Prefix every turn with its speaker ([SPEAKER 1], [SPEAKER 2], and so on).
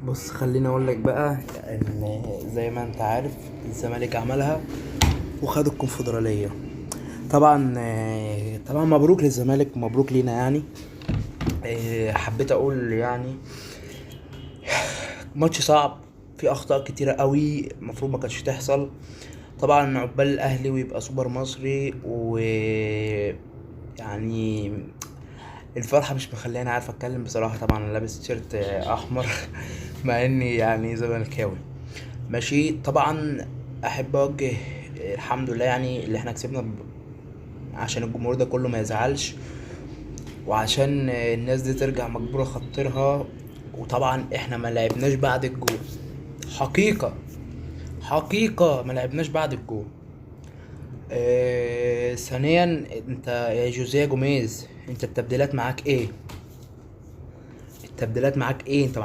[SPEAKER 1] بص، خليني اقول لك بقى ان زي ما انت عارف الزمالك عملها وخد الكونفدراليه. طبعا مبروك للزمالك، مبروك لينا يعني. حبيت اقول يعني ماتش صعب، في اخطاء كتيره قوي المفروض ما كانتش تحصل. طبعا عقبال الاهلي ويبقى سوبر مصري، و يعني الفرحه مش مخليني عارف اتكلم بصراحه. طبعا انا لابس تيشيرت احمر مع اني يعني زملكاوي. ماشي طبعا. احب اوجه الحمد لله يعني اللي احنا كسبنا عشان الجمهور ده كله ما يزعلش، وعشان الناس دي ترجع مجبورة خاطرها. وطبعا احنا ما لعبناش بعد الجول، حقيقة حقيقة ما لعبناش بعد الجول. ثانيا، انت يا جوزيه جوميز، انت التبديلات معاك ايه؟ التبديلات معاك ايه انت؟